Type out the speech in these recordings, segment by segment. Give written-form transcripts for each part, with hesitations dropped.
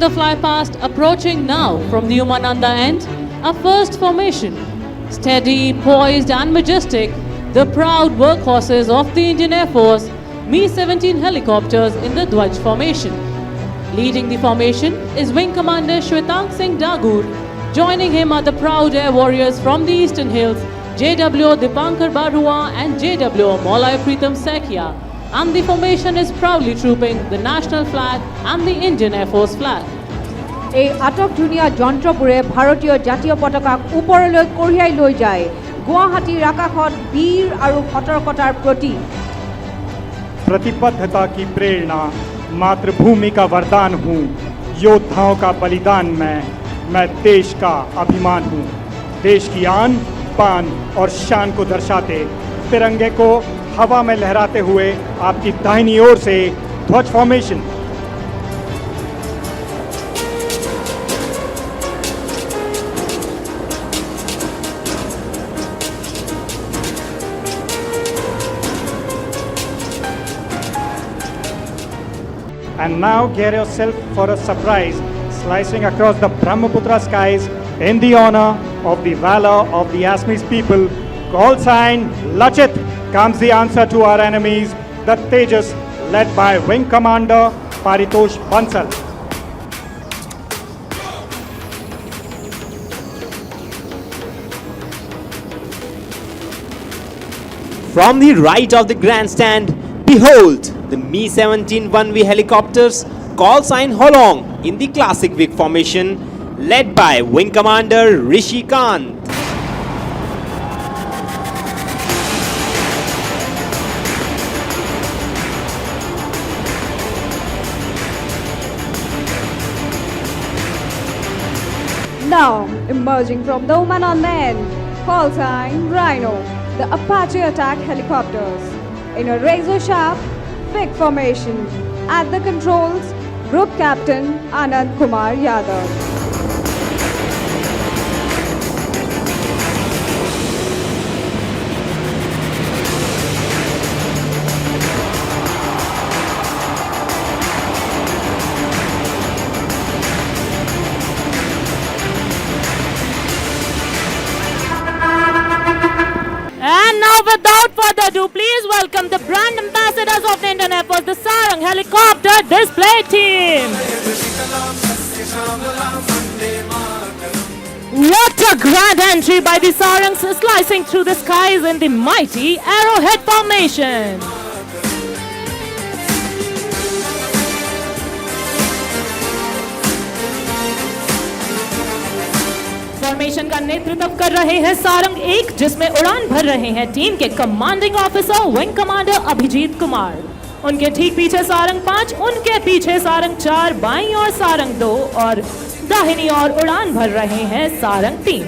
the fly past approaching now from the Umananda end, a first formation. Steady, poised and majestic, the proud workhorses of the Indian Air Force, Mi-17 helicopters in the Dwaj formation. Leading the formation is Wing Commander Shwetang Singh Dagur. Joining him are the proud air warriors from the Eastern Hills, JW Dipankar Barua and JW Maulay Pritam Sekia. And the formation is proudly trooping the national flag and the Indian Air Force flag. এই আটক ধুনীয়া যন্ত্ৰবোৰে ভাৰতীয় জাতীয় পতাকাক ওপৰলৈ কঢ়িয়াই লৈ যায়। গুৱাহাটীৰ আকাশত বীৰ আৰু সতৰ্কতাৰ প্ৰতীক। प्रतिबद्धता की प्रेरणा, मातृभूमि का वरदान हूँ, योद्धाओं का बलिदान मैं देश का अभिमान हूँ। देश की आन, पान और शान को दर्शाते तिरंगे को हवा में लहराते हुए आपकी दाहिनी ओर से ध्वज formation. And now get yourself for a surprise, slicing across the Brahmaputra skies in the honor of the valor of the Assamese people. Call sign Lachit comes the answer to our enemies, the Tejas, led by Wing Commander Paritosh Bansal. From the right of the grandstand, behold the Mi-17 1V helicopters, call sign Holong in the classic Vic formation, led by Wing Commander Rishi Kant. Now, emerging from the Umananda end, call sign Rhino, the Apache attack helicopters. In a razor-sharp, Vic formation. At the controls, Group Captain Anand Kumar Yadav. And now without further ado, please welcome the brand ambassadors of the Indian Air Force, the Sarang Helicopter Display Team. What a grand entry by the Sarangs, slicing through the skies in the mighty arrowhead formation. Formation का नेतृत्व कर रहे हैं सारंग 1, जिसमें उड़ान भर रहे हैं टीम के commanding officer wing commander Abhijeet Kumar. उनके ठीक पीछे सारंग 5, उनके पीछे सारंग 4, बाईं ओर सारंग 2 और दाहिनी ओर उड़ान भर रहे हैं सारंग 3।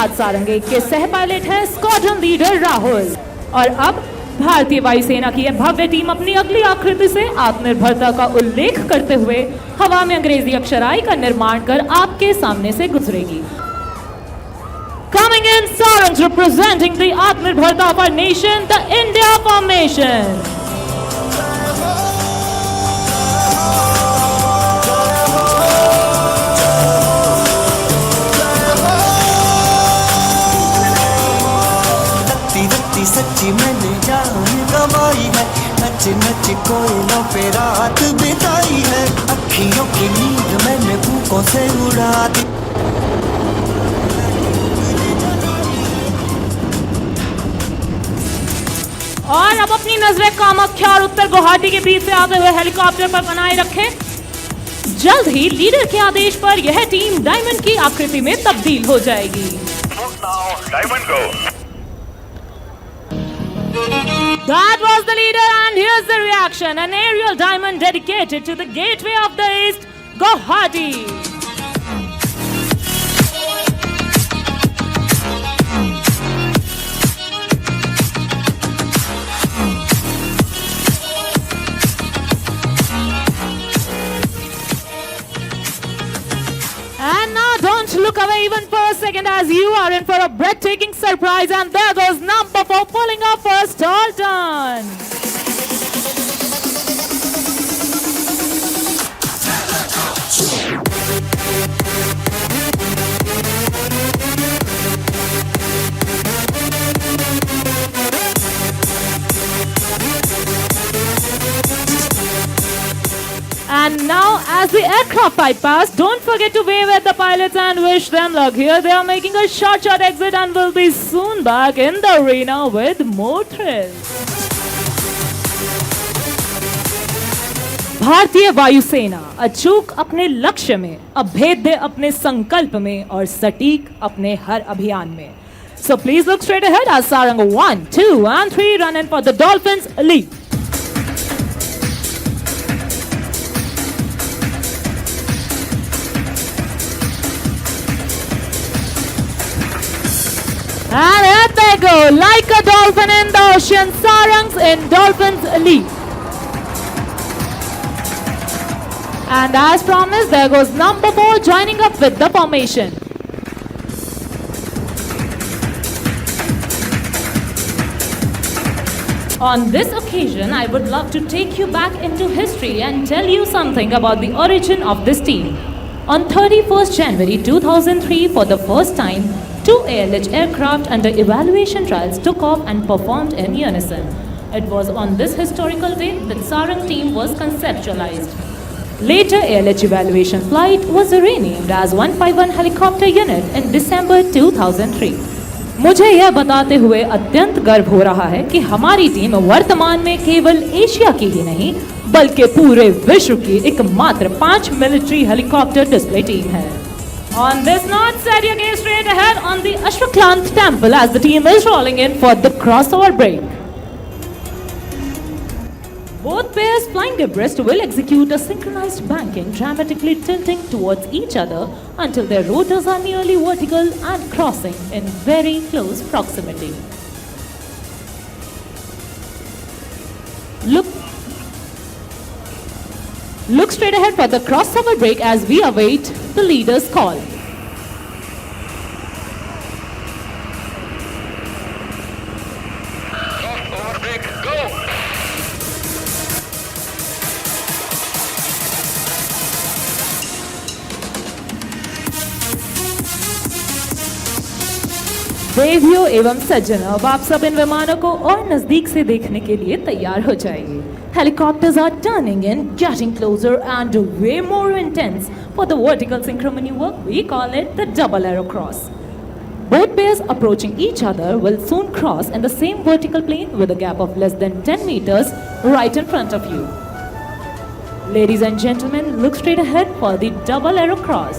आज सारंग 1 के सह पायलट है स्क्वाड्रन लीडर राहुल। और अब भारतीय वायुसेना की यह भव्य टीम अपनी अगली आकृति से आत्मनिर्भरता का उल्लेख करते हुए हवा में अंग्रेजी अक्षराई का निर्माण कर आपके सामने से गुजरेगी। Coming in, Sarangs representing the Atmanirbharta of our nation, the India formation. रत्ती सच्ची मैंने जान गवाई है, नच नच कोयलों पे रात बिताई है, अखियों की नींद मैंने भूखों से उड़ा दी। और अब अपनी नजरें कामाख्या और उत्तर गुवाहाटी के बीच से आते हुए हेलीकॉप्टर पर बनाए रखें। जल्द ही लीडर के आदेश पर यह टीम डायमंड की आकृति में तब्दील हो जाएगी। That was the leader, and here's the reaction. An aerial diamond dedicated to the gateway of the East, Guwahati. And now don't look away even for a second, as you are in for a breathtaking surprise, and there goes number 4 pulling up for a stall turn. the aircraft flight past, don't forget to wave at the pilots and wish them luck. Here they are making a short exit and will be soon back in the arena with more thrills. भारतीय वायुसेना अचूक अपने लक्ष्य में, अभेद्य अपने संकल्प में और सटीक अपने हर अभियान में. So please look straight ahead as Sarang 1, 2 and 3 run in for the Dolphins lead. And here they go, like a dolphin in the ocean, Sarangs in Dolphins lead. And as promised, there goes number 4 joining up with the formation. On this occasion, I would love to take you back into history and tell you something about the origin of this team. On 31st January 2003, for the first time, 2 ALH aircraft under evaluation trials took off and performed in unison. It was on this historical day that Sarang team was conceptualized. Later, ALH evaluation flight was renamed as 151 helicopter unit in December 2003. मुझे यह बताते हुए अत्यंत गर्व हो रहा है कि हमारी टीम वर्तमान में केवल एशिया की ही नहीं बल्कि पूरे विश्व की एकमात्र 5 मिलिट्री हेलीकॉप्टर डिस्प्ले टीम है. On this note, set your gaze straight ahead on the Ashwakant temple as the team is rolling in for the crossover break. Both pairs flying abreast will execute a synchronized banking, dramatically tilting towards each other until their rotors are nearly vertical and crossing in very close proximity. Look straight ahead for the crossover break as we await the leader's call. Crossover break, go! देवियों एवं सज्जनों, अब आप सब इन विमानों को और नजदीक से देखने के लिए तैयार हो जाइए. Helicopters are turning in, getting closer and way more intense for the vertical synchro maneuver. We call it the double arrow cross. Both pairs approaching each other will soon cross in the same vertical plane with a gap of less than 10 meters right in front of you. Ladies and gentlemen, look straight ahead for the double arrow cross.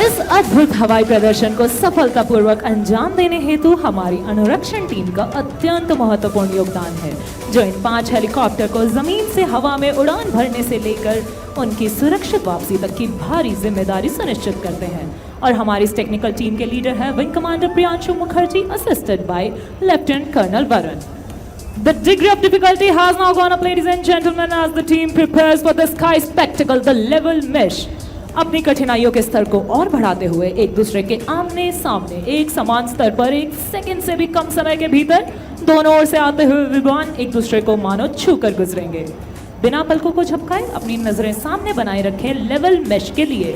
इस अद्भुत हवाई प्रदर्शन को सफलतापूर्वक अंजाम देने हेतु हमारी अनुरक्षण टीम का अत्यंत महत्वपूर्ण योगदान है, जो इन 5 हेलीकॉप्टर को जमीन से हवा में उड़ान भरने से लेकर उनकी सुरक्षित वापसी तक की भारी जिम्मेदारी सुनिश्चित करते हैं. और हमारी इस टेक्निकल टीम के लीडर है wing commander Priyanshu Mukherjee, assisted by lieutenant colonel Varun. The degree of difficulty has now gone up, ladies and gentlemen, as the team prepares for the sky spectacle, the level mesh. अपनी कठिनाइयों के स्तर को और बढ़ाते हुए एक दूसरे के आमने सामने एक समान स्तर पर 1 सेकंड से भी कम समय के भीतर दोनों ओर से आते हुए विमान एक दूसरे को मानो छूकर गुजरेंगे. बिना पलकों को झपकाए अपनी नजरें सामने बनाए रखें लेवल मेश के लिए.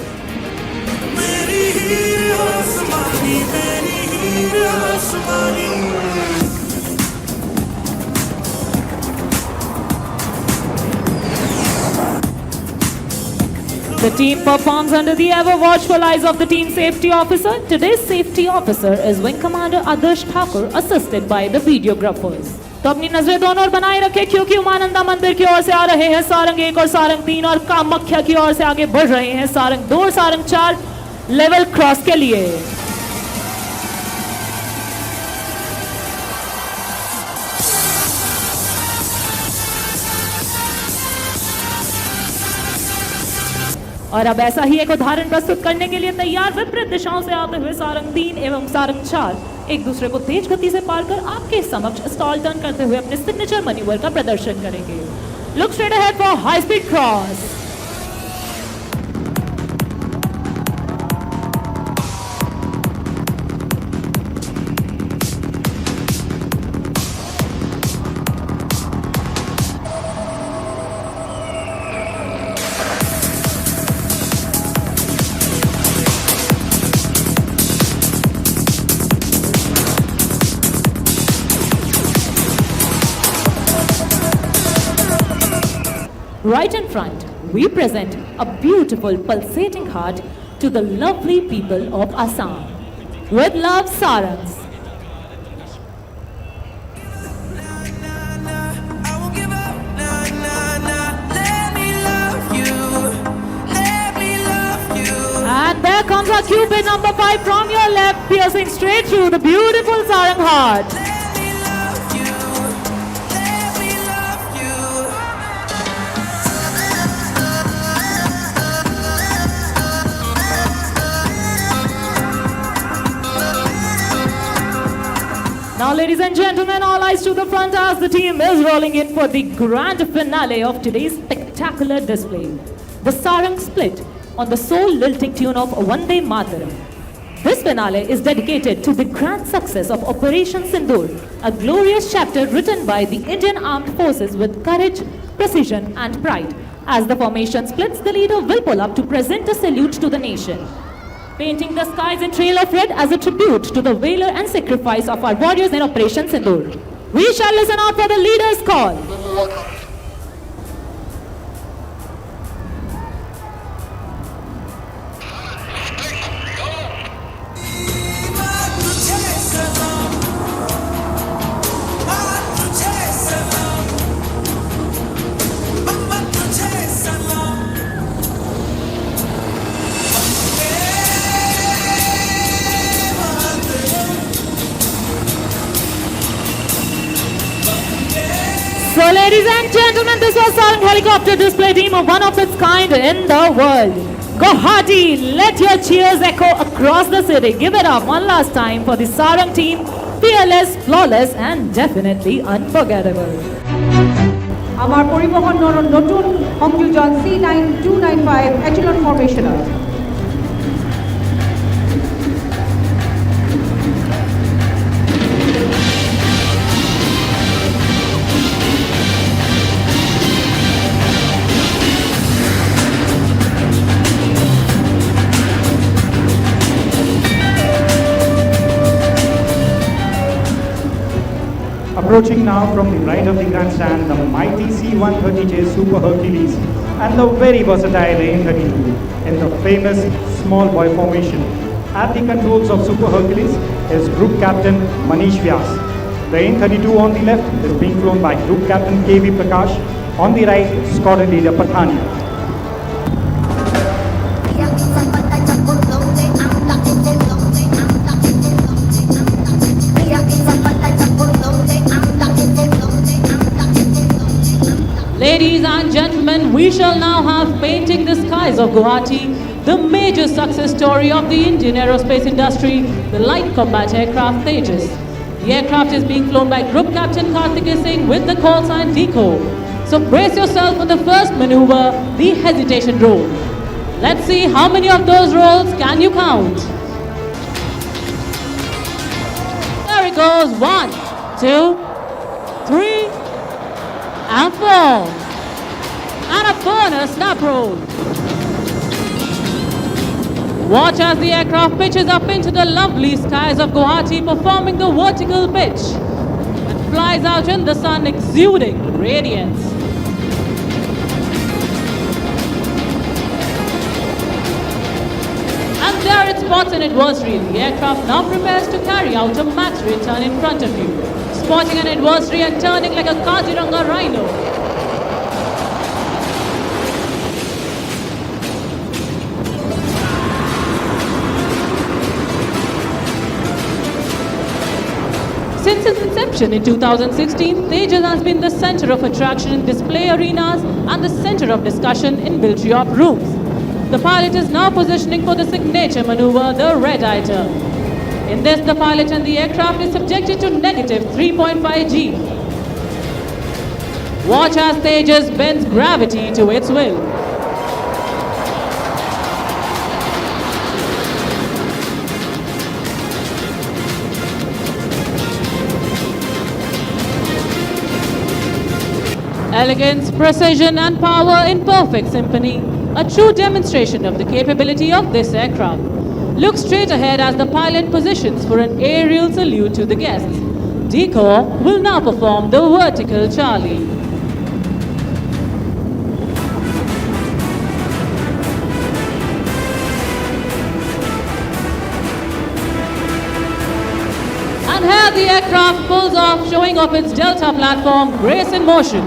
The team performs under the ever watchful eyes of the team safety officer. Today's safety officer is Wing Commander Adarsh Thakur, assisted by the videographers. तो अपनी नजरें दोनों ओर बनाए रखें क्योंकि उमानंदा मंदिर की ओर से आ रहे हैं सारंग 1 और सारंग 3 और कामाख्या की ओर से आगे बढ़ रहे हैं सारंग 2 और सारंग 4 लेवल क्रॉस के लिए. और अब ऐसा ही एक उदाहरण प्रस्तुत करने के लिए तैयार विपरीत दिशाओं से आते हुए सारंग 3 एवं सारंग 4 एक दूसरे को तेज गति से पार कर आपके समक्ष स्टॉल टर्न करते हुए अपने सिग्नेचर मैन्यूवर का प्रदर्शन करेंगे. Look straight ahead for high speed cross. right in front, we present a beautiful pulsating heart to the lovely people of Assam. With love, Sarangs. I won't give up, nah, nah, nah. Let me love you, let me love you. And there comes our Cupid number 5 from your left, piercing straight through the beautiful Sarang heart. Let me love you, let me love you. Now, ladies and gentlemen, all eyes to the front as the team is rolling in for the grand finale of today's spectacular display. The Sarang split on the soul-lilting tune of Vande Mataram. This finale is dedicated to the grand success of Operation Sindoor, a glorious chapter written by the Indian Armed Forces with courage, precision and pride. As the formation splits, the leader will pull up to present a salute to the nation, painting the skies in trail of red as a tribute to the valor and sacrifice of our warriors in Operation Sindoor. We shall listen out for the leader's call. So, ladies and gentlemen, this was Sarang helicopter display team of one of its kind in the world. Guwahati, let your cheers echo across the city. Give it up one last time for the Sarang team. Fearless, flawless and definitely unforgettable. আমাৰ পৰিবহনৰ নতুন সংযোজন C9295 এচিলন ফৰ্মেশ্যনৰ Approaching now from the right of the grandstand, the mighty C-130J Super Hercules and the very versatile AN-32 in the famous small boy formation. At the controls of Super Hercules is Group Captain Manish Vyas. The AN-32 on the left is being flown by Group Captain KV Prakash. On the right, Squadron Leader Pathania. Ladies and gentlemen, we shall now have Painting the Skies of Guwahati, the major success story of the Indian aerospace industry, the light combat aircraft Tejas. The aircraft is being flown by Group Captain Karthikeya Singh with the call sign DECO. So brace yourself for the first maneuver, the hesitation roll. Let's see how many of those rolls can you count. There it goes, 1, 2, 3, and 4. And a bonus snap roll. Watch as the aircraft pitches up into the lovely skies of Guwahati, performing the vertical pitch and flies out in the sun, exuding radiance. And there it spots an adversary. The aircraft now prepares to carry out a max return in front of you, spotting an adversary and turning like a Kaziranga rhino. Since its inception in 2016, Tejas has been the center of attraction in display arenas and the center of discussion in military op rooms. The pilot is now positioning for the signature maneuver, the red eye turn. In this, the pilot and the aircraft is subjected to negative 3.5 G. Watch as Tejas bends gravity to its will. Elegance, precision and power in perfect symphony, a true demonstration of the capability of this aircraft. Look straight ahead as the pilot positions for an aerial salute to the guests. DECO will now perform the vertical Charlie. There the aircraft pulls off, showing off its delta platform, grace in motion.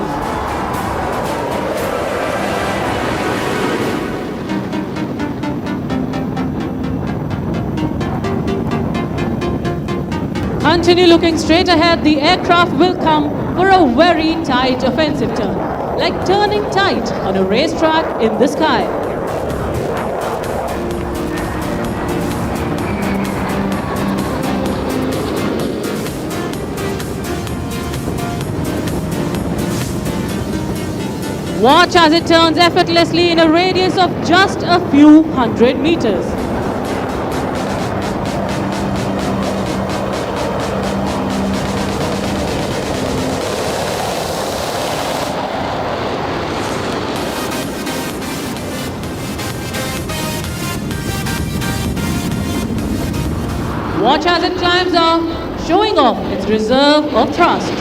Continue looking straight ahead, the aircraft will come for a very tight offensive turn, like turning tight on a racetrack in the sky. Watch as it turns effortlessly in a radius of just a few hundred meters. Watch as it climbs off, showing off its reserve of thrust.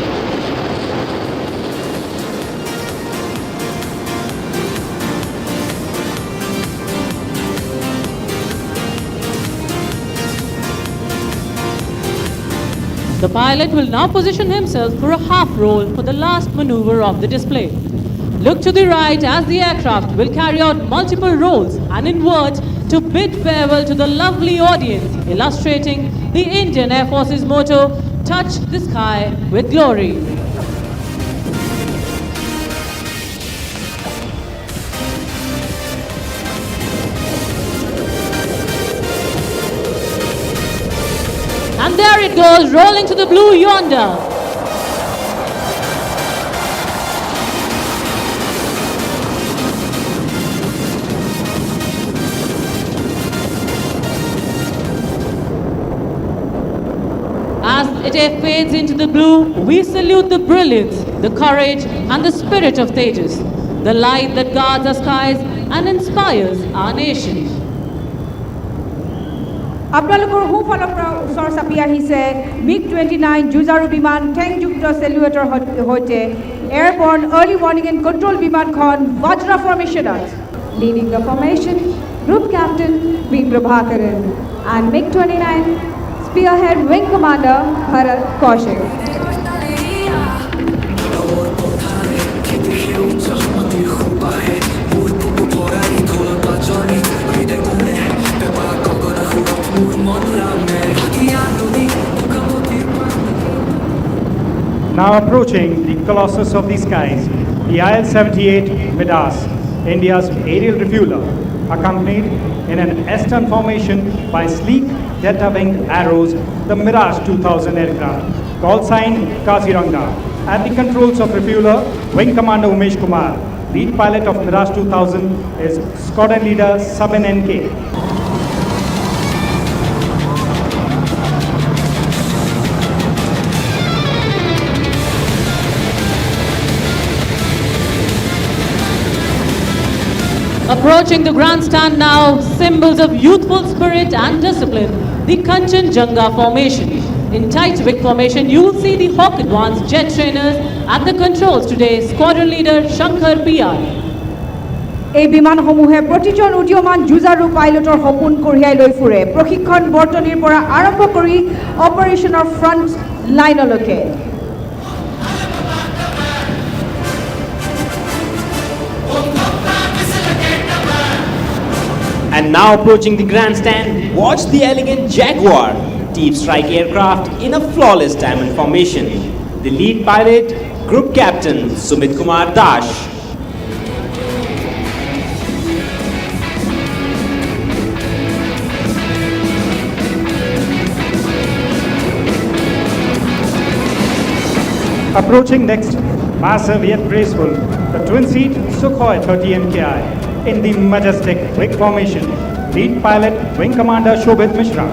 The pilot will now position himself for a half roll for the last maneuver of the display. Look to the right as the aircraft will carry out multiple rolls and invert to bid farewell to the lovely audience, illustrating the Indian Air Force's motto, "Touch the sky with glory." And there it goes, rolling to the blue yonder. As it fades into the blue, we salute the brilliance, the courage, and the spirit of Tejas, the light that guards our skies and inspires our nation. আপোনালোকৰ সোঁফালৰ পৰা ওচৰ চাপি আহিছে MiG-29 যুঁজাৰু বিমান ঠেংযুক্ত চেলুৱেটৰ সৈতে airborne early warning and control বিমানখন বজ্ৰা ফৰ্মেশ্যনত leading the formation group captain B Prabhakaran and MiG-29 spearhead wing commander Bharat Kaushik. Now approaching the colossus of the skies, the IL-78 Midas, India's aerial refueler, accompanied in an S-turn formation by sleek delta-winged arrows, the Mirage 2000 aircraft, call sign Kaziranga. At the controls of refueler, Wing Commander Umesh Kumar. Lead pilot of Mirage 2000 is squadron leader Sabin NK. Approaching the grandstand now, symbols of youthful spirit and discipline, the Kanchenjunga formation. In tight wick formation, you will see the Hawk Advanced jet trainers at the controls today, squadron leader Shankar PR. এই বিমানসমূহে প্ৰতিজন উদীয়মান যুঁজাৰু পাইলটৰ সপোন কঢ়িয়াই লৈ ফুৰে প্ৰশিক্ষণ বৰ্তনীৰ পৰা আৰম্ভ কৰি অপাৰেশ্যনৰ front লাইনলৈকে। And now approaching the grandstand, watch the elegant Jaguar deep strike aircraft in a flawless diamond formation. The lead pilot, Group Captain Sumit Kumar Dash. Approaching next, massive yet graceful, the twin-seat Sukhoi 30 MKI in the majestic wing formation. Lead pilot, Wing Commander Shobhit Mishra.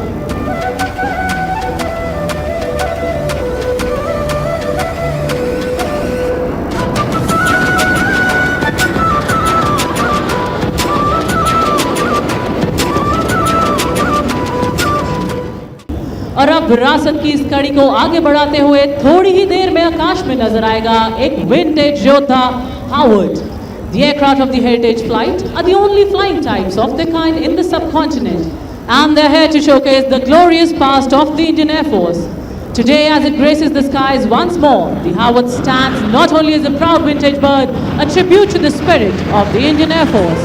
और अब विरासत की इस कड़ी को आगे बढ़ाते हुए थोड़ी ही देर में आकाश में नजर आएगा एक विंटेज योद्धा Howard. The aircraft of the Heritage Flight are the only flying types of their kind in the subcontinent, and they're here to showcase the glorious past of the Indian Air Force. Today, as it graces the skies once more, the Howard stands not only as a proud vintage bird, a tribute to the spirit of the Indian Air Force.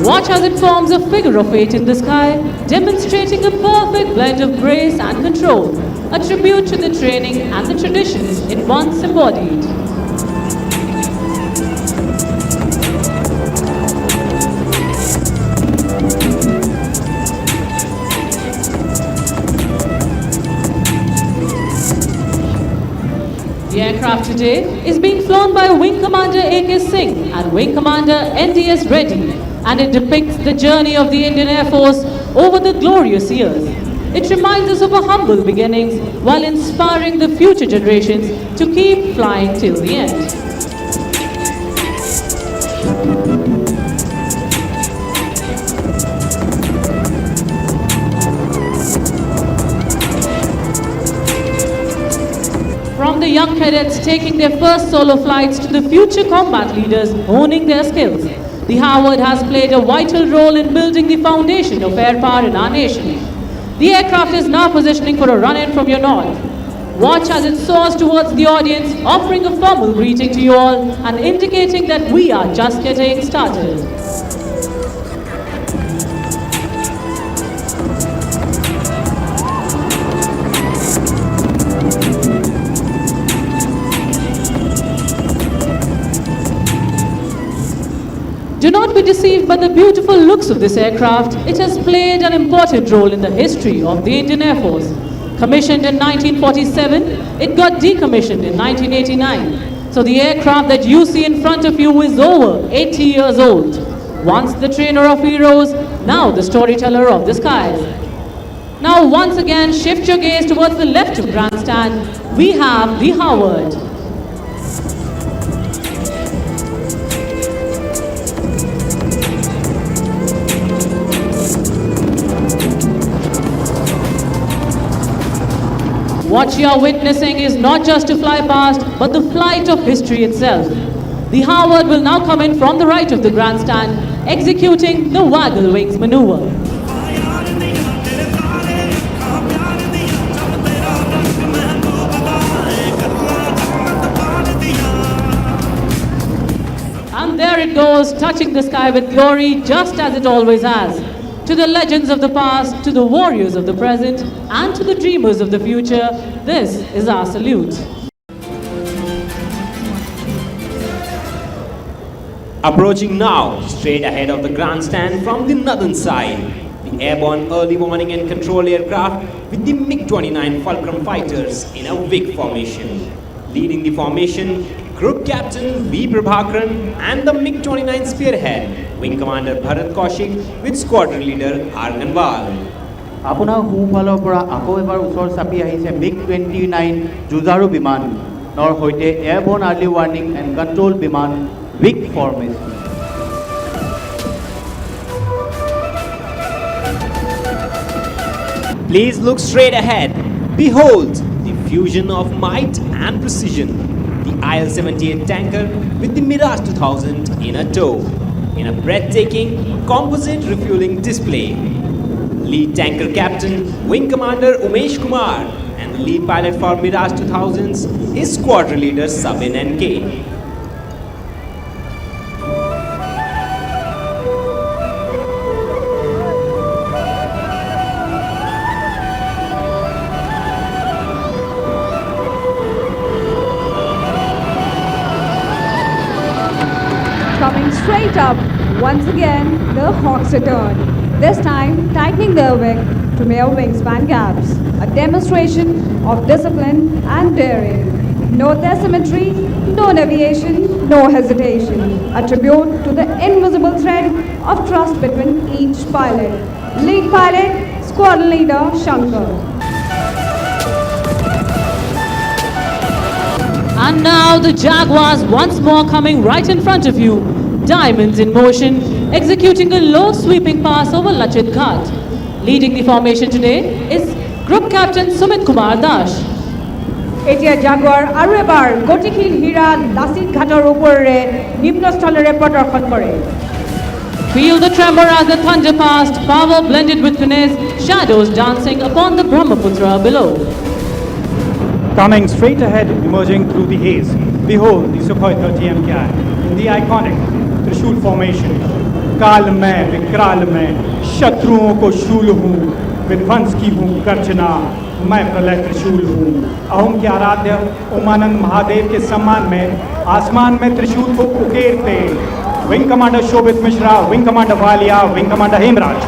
Watch as it forms a figure of 8 in the sky, demonstrating a perfect blend of grace and control, a tribute to the training and the traditions it once embodied. The aircraft today is being flown by Wing Commander A.K. Singh and Wing Commander N.D.S. Reddy, and it depicts the journey of the Indian Air Force over the glorious years. It reminds us of our humble beginnings while inspiring the future generations to keep flying till the end. From the young cadets taking their first solo flights to the future combat leaders honing their skills, the Howard has played a vital role in building the foundation of air power in our nation. The aircraft is now positioning for a run-in from your north. Watch as it soars towards the audience, offering a formal greeting to you all and indicating that we are just getting started. Do not be deceived by the beautiful looks of this aircraft. It has played an important role in the history of the Indian Air Force. Commissioned in 1947, it got decommissioned in 1989. So the aircraft that you see in front of you is over 80 years old. Once the trainer of heroes, now the storyteller of the skies. Now once again, shift your gaze towards the left of grandstand. We have the Howard. What you are witnessing is not just a fly past, but the flight of history itself. The Howard will now come in from the right of the grandstand, executing the waggle wings maneuver. And there it goes, touching the sky with glory, just as it always has. To the legends of the past, to the warriors of the present, and to the dreamers of the future, this is our salute. Approaching now, straight ahead of the grandstand from the northern side, the airborne early warning and control aircraft with the MiG-29 Fulcrum fighters in a WIG formation. Leading the formation, Group Captain V. Prabhakaran and the MiG-29 spearhead, Wing Commander Bharat Kaushik with Squadron Leader R. Ganwal. আপোনাৰ সোঁফালৰ পৰা আকৌ এবাৰ ওচৰ চাপি আহিছে MiG-29 যুঁজাৰু বিমানৰ সৈতে airborne early warning and control বিমান WIG formation. Please look straight ahead. Behold the fusion of might and precision. The IL-78 tanker with the Mirage 2000 in a tow, in a breathtaking composite refueling display. Lead tanker captain, Wing Commander Umesh Kumar, and the lead pilot for Mirage 2000s is Squadron Leader Sabin N.K. Coming straight up, once again, the Hawks return. This time, tightening their wing to mere wingspan gaps. A demonstration of discipline and daring. No asymmetry, no deviation, no hesitation. A tribute to the invisible thread of trust between each pilot. Lead pilot, Squadron Leader Shankar. And now the Jaguars once more coming right in front of you. Diamonds in motion, executing a low sweeping pass over Lachit Ghat. Leading the formation today is Group Captain Sumit Kumar Dash. এতিয়া Jaguar আৰু এবাৰ গতিশীল হীৰা লাচিত ঘাটৰ ওপৰেৰে নিম্নস্থলেৰে প্ৰদৰ্শন কৰে। Feel the tremor as the thunder passed, power blended with finesse, shadows dancing upon the Brahmaputra below. Coming straight ahead, emerging through the haze, behold the Sukhoi 30 MKI in the iconic Trishul formation. काल में विकराल में शत्रुओं को शूल हूँ, विध्वंस की हूँ गर्जना, मैं प्रलय त्रिशूल हूँ। अहोम के आराध्य उमानंद महादेव के सम्मान में आसमान में त्रिशूल को उकेरते wing commander Shobhit Mishra, wing commander Walia, wing commander Hemraj.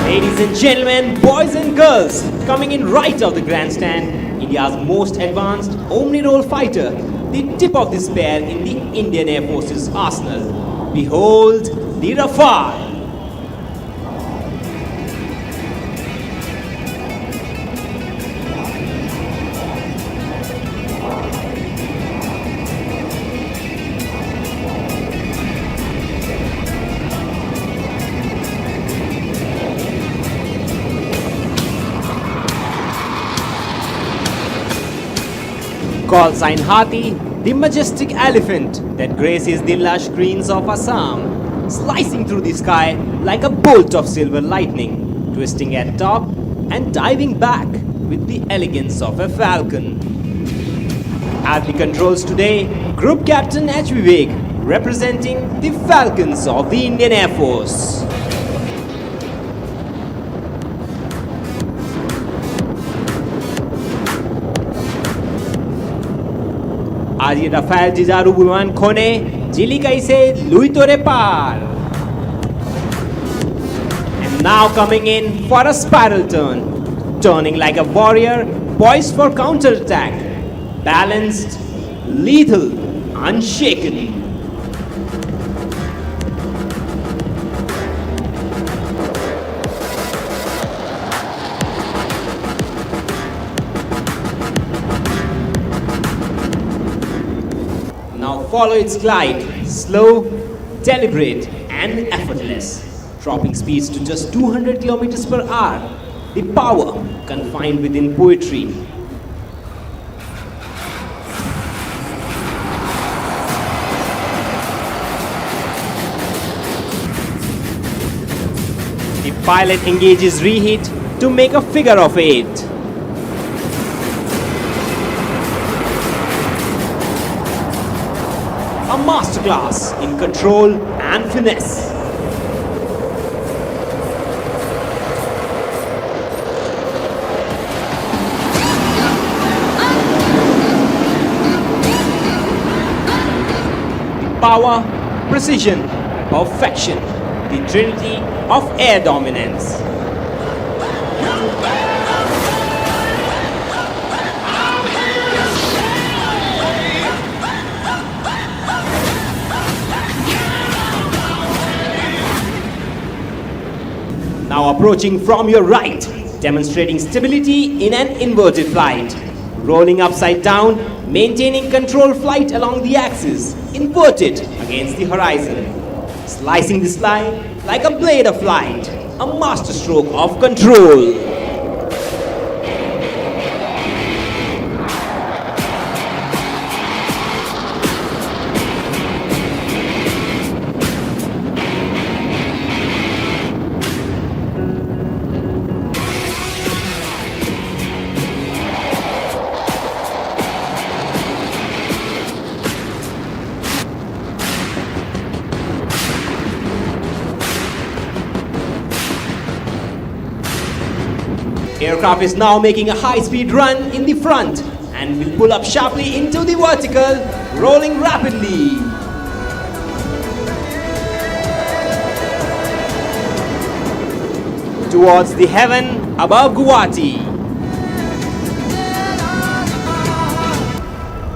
Ladies and gentlemen, boys and girls, coming in right of the grandstand, India's most advanced Omni Roll fighter, the tip of the spear in the Indian Air Force's arsenal. Behold the Rafale. Call sign Hathi, the majestic elephant that graces the lush greens of Assam, slicing through the sky like a bolt of silver lightning, twisting at top and diving back with the elegance of a falcon. At the controls today, Group Captain H. Vivek, representing the Falcons of the Indian Air Force. आज ये Rafale जिजारू विमान खोने चिलिकाई से Louis तोरे पार. And now coming in for a spiral turn, turning like a warrior, poised for counter-attack, balanced, lethal, unshaken. Now follow its glide, slow, deliberate and effortless, dropping speeds to just 200 kilometers per hour. The power confined within poetry. The pilot engages reheat to make a figure of 8. A masterclass in control and finesse. Power, precision, perfection, the trinity of air dominance. Now approaching from your right, demonstrating stability in an inverted flight. Rolling upside down, maintaining control flight along the axis, inverted against the horizon. Slicing the sky like a blade of light, a masterstroke of control. Aircraft is now making a high-speed run in the front and will pull up sharply into the vertical, rolling rapidly. Towards the heaven above Guwahati.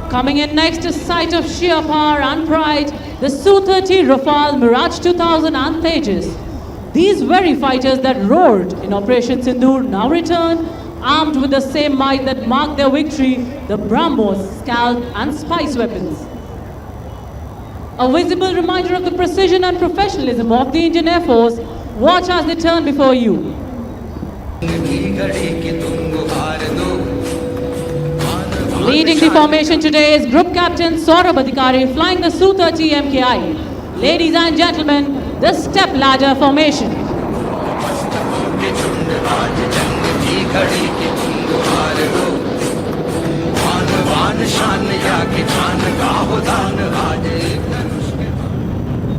Coming in next is sight of sheer power and pride, the Su-30 Rafale Mirage 2000 and Tejas. These very fighters that roared in Operation Sindoor now return, armed with the same might that marked their victory, the BrahMos, Scalp and Spice weapons. A visible reminder of the precision and professionalism of the Indian Air Force. Watch as they turn before you. Leading the formation today is Group Captain Saurabh Adhikari flying the Su-30 MKI. Ladies and gentlemen, the step ladder formation.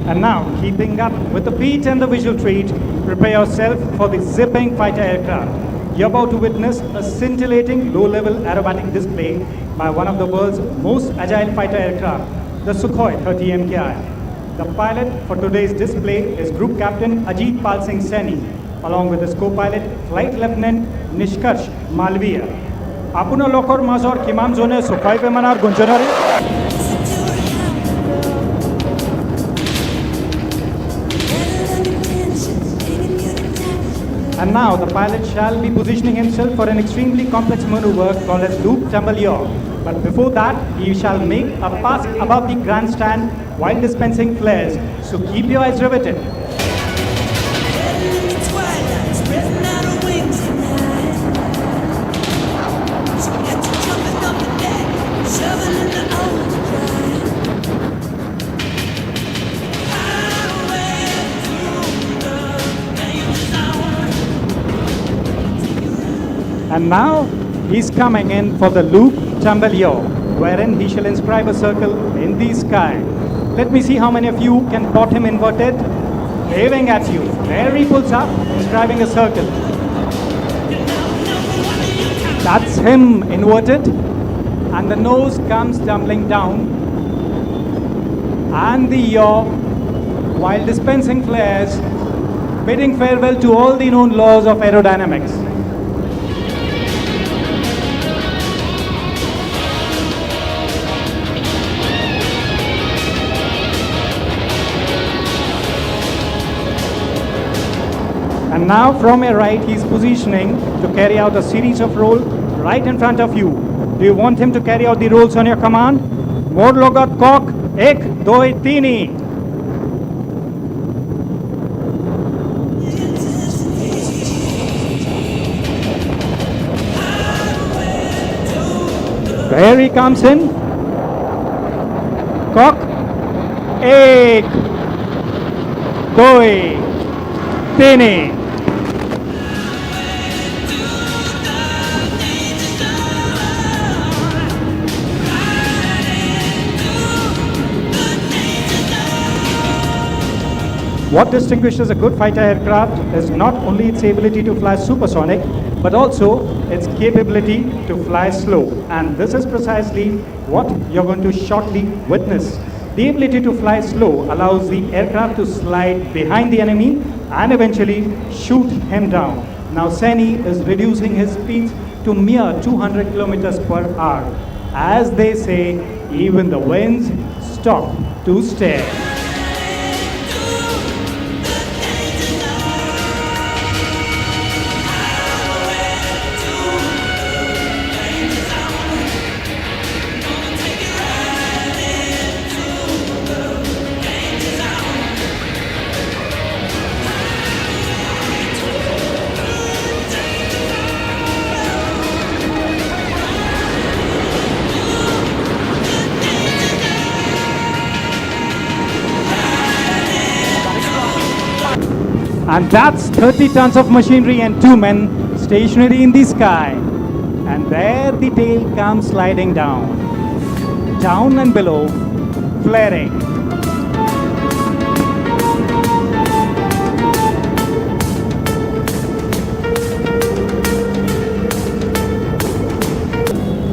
And now, keeping up with the beat and the visual treat, prepare yourself for the zipping fighter aircraft. You're about to witness a scintillating low-level aerobatic display by one of the world's most agile fighter aircraft, the Sukhoi 30 MKI. The pilot for today's display is Group Captain Ajit Pal Singh Saini, along with his co-pilot, Flight Lieutenant Nishkarsh Malviya. Apuna lokor mazor kimam zone Sukhoi pe manar gunjonare. And now the pilot shall be positioning himself for an extremely complex maneuver called as loop tumble yaw. But before that, he shall make a pass above the grandstand while dispensing flares. So keep your eyes riveted. And now he's coming in for the loop tumble yaw, wherein he shall inscribe a circle in the sky. Let me see how many of you can spot him inverted, waving at you. There he pulls up, inscribing a circle. That's him inverted, and the nose comes tumbling down, and the yaw, while dispensing flares, bidding farewell to all the known laws of aerodynamics. And now from your right, he's positioning to carry out a series of rolls right in front of you. Do you want him to carry out the rolls on your command? More logot cock, ek, doi, tini. There he comes in. Cock, ek, doi, tini. What distinguishes a good fighter aircraft is not only its ability to fly supersonic, but also its capability to fly slow. And this is precisely what you're going to shortly witness. The ability to fly slow allows the aircraft to slide behind the enemy and eventually shoot him down. Now Saini is reducing his speed to mere 200 kilometers per hour. As they say, even the winds stop to stare. And that's 30 tons of machinery and 2 men stationary in the sky. And there the tail comes sliding down. Down and below, flaring.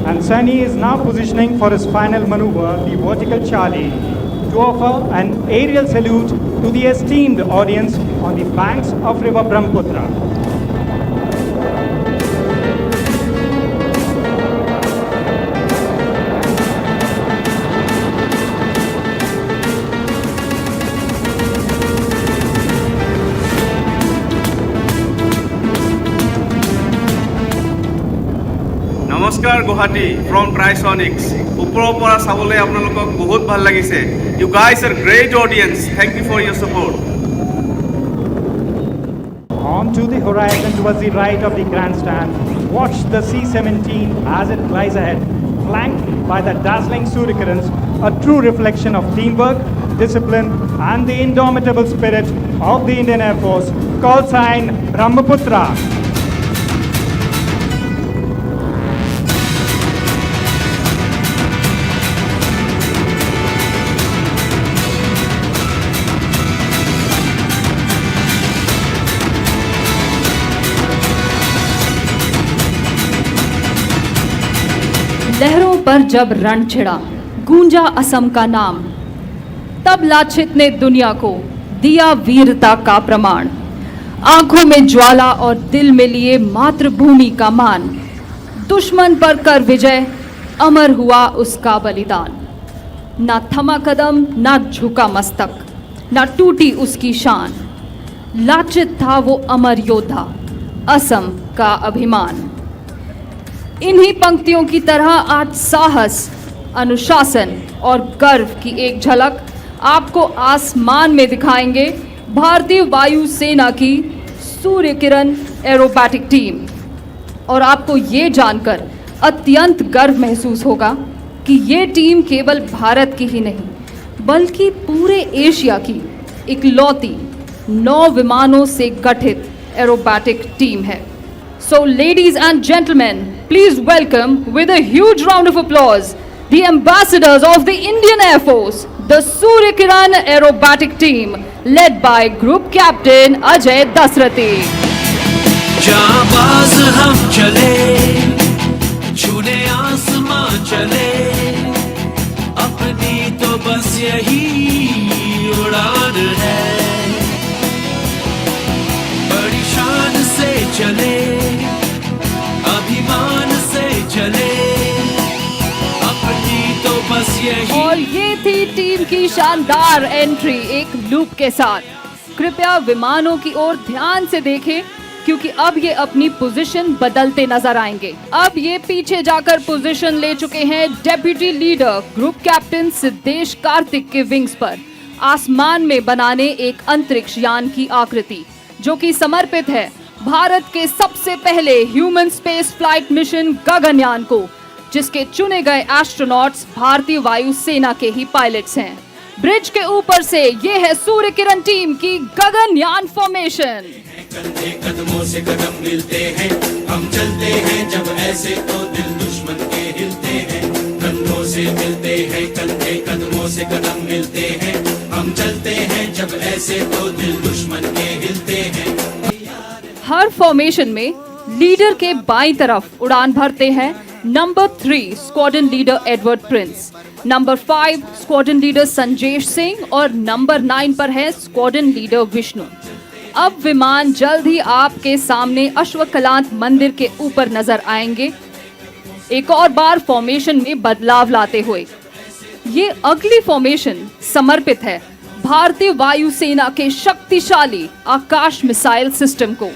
And Saini is now positioning for his final maneuver, the vertical Charlie, to offer an aerial salute to the esteemed audience on the banks of River Brahmaputra. নমস্কাৰ Guwahati from Trisonics ওপৰৰ পৰা চাবলৈ আপোনালোকক বহুত ভাল লাগিছে you guys are great audience thank you for your support On to the horizon towards the right of the grandstand, watch the C-17 as it flies ahead, flanked by the dazzling Surikirans, a true reflection of teamwork, discipline, and the indomitable spirit of the Indian Air Force. Call sign Brahmaputra. लहरों पर जब रण छिड़ा, गूंजा असम का नाम, तब लाछित ने दुनिया को दिया वीरता का प्रमाण। आंखों में ज्वाला और दिल में लिए मातृभूमि का मान, दुश्मन पर कर विजय, अमर हुआ उसका बलिदान। ना थमा कदम, ना झुका मस्तक, ना टूटी उसकी शान। लाछित था वो अमर योद्धा, असम का अभिमान। इन्हीं पंक्तियों की तरह आज साहस, अनुशासन और गर्व की एक झलक आपको आसमान में दिखाएंगे भारतीय वायु सेना की सूर्य किरण एरोबैटिक टीम। और आपको ये जानकर अत्यंत गर्व महसूस होगा कि ये टीम केवल भारत की ही नहीं बल्कि पूरे एशिया की इकलौती 9 विमानों से गठित एरोबैटिक टीम है। So ladies and gentlemen, please welcome with a huge round of applause the ambassadors of the Indian Air Force, the Surya Kiran Aerobatic Team, led by Group Captain Ajay Dasrati. जाबाज हम चले, छूने आसमां चले, अपनी तो बस यही उड़ान है। बड़ी शान से चले, अभिमान से चले, अपनी तो बस यही। और ये थी टीम की शानदार एंट्री एक लूप के साथ। कृपया विमानों की ओर ध्यान से देखें क्योंकि अब ये अपनी पोजीशन बदलते नजर आएंगे। अब ये पीछे जाकर पोजीशन ले चुके हैं deputy leader group captain Siddhesh Kartik के विंग्स पर, आसमान में बनाने एक अंतरिक्ष यान की आकृति जो कि समर्पित है भारत के सबसे पहले human space flight mission Gaganyaan को, जिसके चुने गए एस्ट्रोनॉट्स भारतीय वायु सेना के ही पायलट्स हैं। ब्रिज के ऊपर से ये है सूर्य किरण टीम की गगनयान फॉर्मेशन। कंधे कदमों से कदम मिलते हैं, हम चलते हैं जब ऐसे तो दिल दुश्मन के हिलते हैं। कंधों से मिलते हैं, कंधे कदमों से कदम मिलते हैं, हम चलते हैं जब ऐसे तो दिल दुश्मन के हिलते हैं। हर फॉर्मेशन में लीडर के बाईं तरफ उड़ान भरते हैं number 3 squadron leader Edward Prince, number 5 squadron leader Sanjesh Singh और नंबर 9 पर है स्क्वाड्रन लीडर विष्णु। अब विमान जल्द ही आपके सामने अश्वकलांत मंदिर के ऊपर नजर आएंगे, एक और बार फॉर्मेशन में बदलाव लाते हुए। ये अगली फॉर्मेशन समर्पित है भारतीय वायु सेना के शक्तिशाली आकाश मिसाइल सिस्टम को,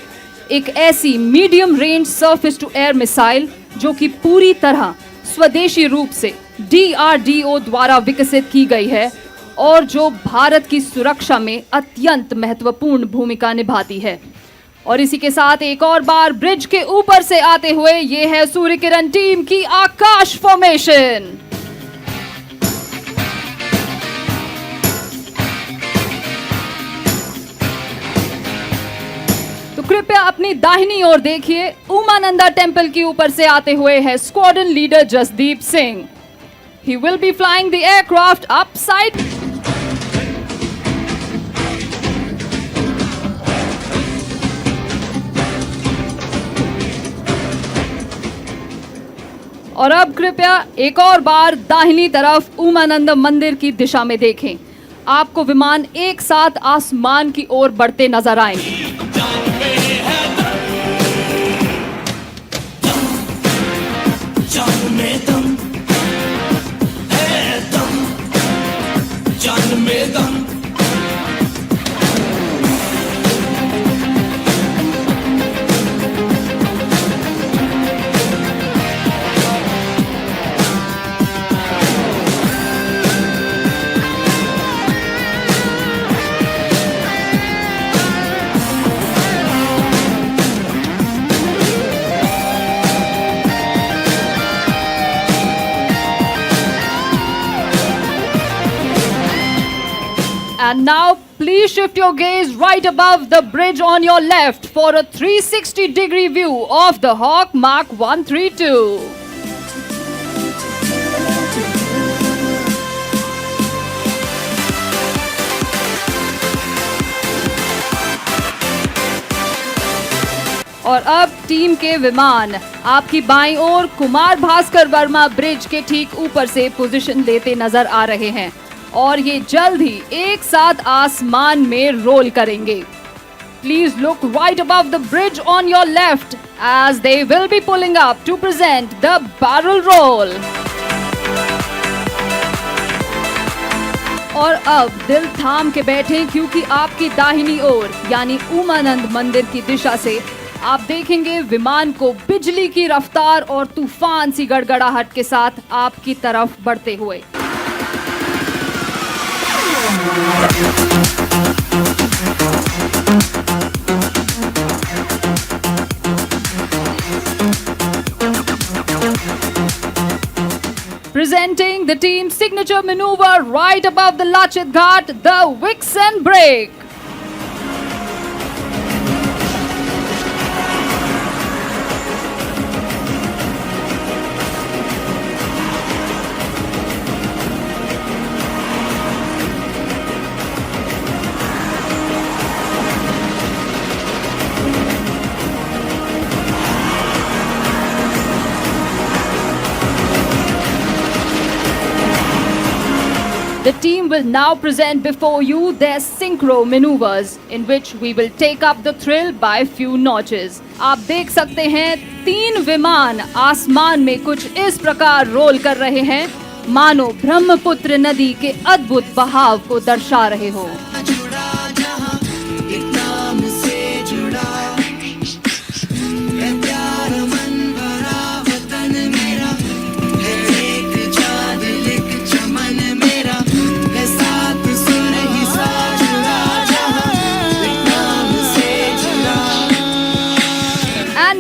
एक ऐसी medium range surface to air missile जो कि पूरी तरह स्वदेशी रूप से DRDO द्वारा विकसित की गई है और जो भारत की सुरक्षा में अत्यंत महत्वपूर्ण भूमिका निभाती है। और इसी के साथ एक और बार ब्रिज के ऊपर से आते हुए ये है सूर्य किरण टीम की आकाश फॉर्मेशन। तो कृपया अपनी दाहिनी ओर देखिए, उमानंदा टेम्पल के ऊपर से आते हुए है squadron leader Jasdeep Singh. He will be flying the aircraft upside. और अब कृपया एक और बार दाहिनी तरफ उमानंद मंदिर की दिशा में देखें। आपको विमान एक साथ आसमान की ओर बढ़ते नजर आएंगे। जान में दम है, दम जान में दम। And now please shift your gaze right above the bridge on your left for a 360-degree view of the Hawk Mark 132. और अब टीम के विमान आपकी बाईं ओर कुमार भास्कर वर्मा ब्रिज के ठीक ऊपर से पोजीशन लेते नजर आ रहे हैं और ये जल्द ही एक साथ आसमान में रोल करेंगे. Please look right above the bridge on your left as they will be pulling up to present the barrel roll. और अब दिल थाम के बैठें क्योंकि आपकी दाहिनी ओर यानी उमानंद मंदिर की दिशा से आप देखेंगे विमान को बिजली की रफ्तार और तूफान सी गड़गड़ाहट के साथ आपकी तरफ बढ़ते हुए. Presenting the team's signature maneuver right above the Lachit Ghat, the Vixen Break. The team will now present before you their synchro maneuvers in which we will take up the thrill by few notches. आप देख सकते हैं 3 विमान आसमान में कुछ इस प्रकार रोल कर रहे हैं मानो ब्रह्मपुत्र नदी के अद्भुत बहाव को दर्शा रहे हो.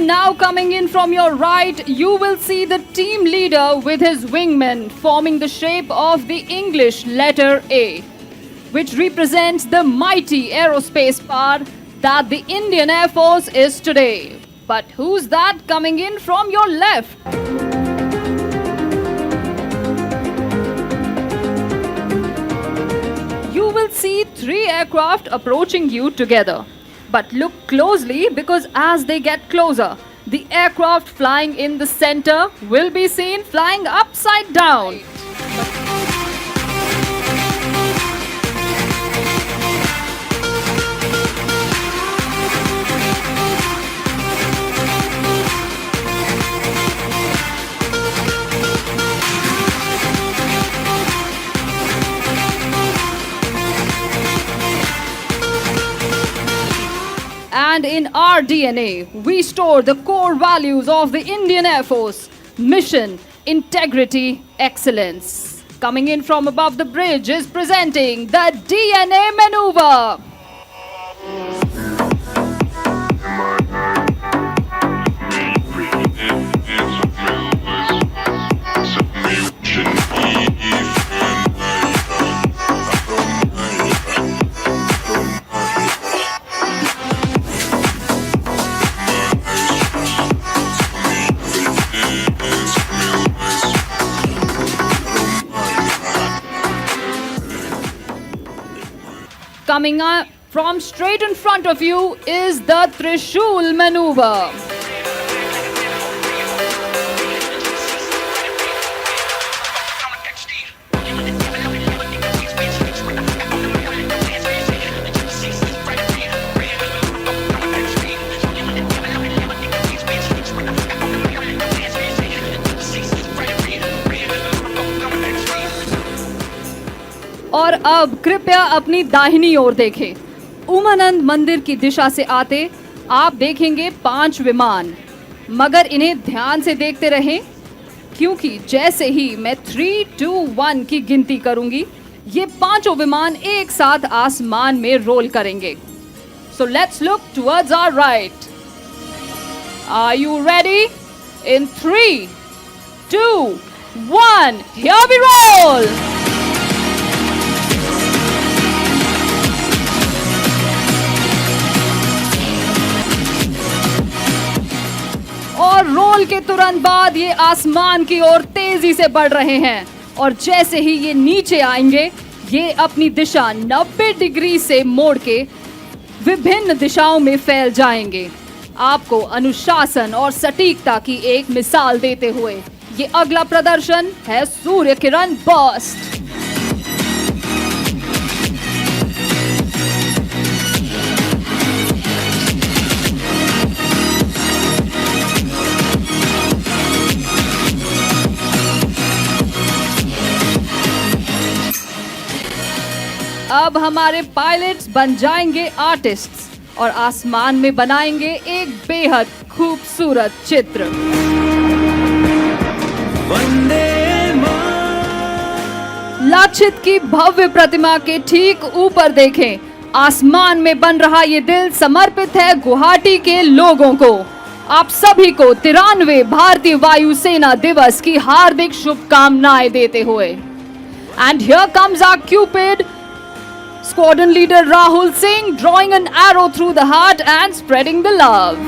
Now coming in from your right, you will see the team leader with his wingmen forming the shape of the English letter A, which represents the mighty aerospace power that the Indian Air Force is today. But who's that coming in from your left? You will see 3 aircraft approaching you together. But look closely because as they get closer, the aircraft flying in the center will be seen flying upside down. And in our DNA, we store the core values of the Indian Air Force: mission, integrity, excellence. Coming in from above the bridge is presenting the DNA maneuver. Coming up from straight in front of you is the Trishul maneuver. और अब कृपया अपनी दाहिनी ओर देखें. उमानंद मंदिर की दिशा से आते आप देखेंगे 5 विमान, मगर इन्हें ध्यान से देखते रहें क्योंकि जैसे ही मैं 3, 2, 1 की गिनती करूंगी ये 5 विमान एक साथ आसमान में रोल करेंगे. So let's look towards our right. Are you ready? In 3, 2, 1, here we roll. Pull के तुरंत बाद ये आसमान की ओर तेजी से बढ़ रहे हैं और जैसे ही ये नीचे आएंगे ये अपनी दिशा 90 डिग्री से मोड़ के विभिन्न दिशाओं में फैल जाएंगे। आपको अनुशासन और सटीकता की एक मिसाल देते हुए ये अगला प्रदर्शन है सूर्य किरण बर्स्ट। अब हमारे पायलट्स बन जाएंगे आर्टिस्ट्स और आसमान में बनाएंगे एक बेहद खूबसूरत चित्र। लाचित की भव्य प्रतिमा के ठीक ऊपर देखें, आसमान में बन रहा ये दिल समर्पित है गुवाहाटी के लोगों को। आप सभी को 93वें भारतीय वायुसेना दिवस की हार्दिक शुभकामनाएं देते हुए। And here comes our cupid, Squadron leader Rahul Singh drawing an arrow through the heart and spreading the love.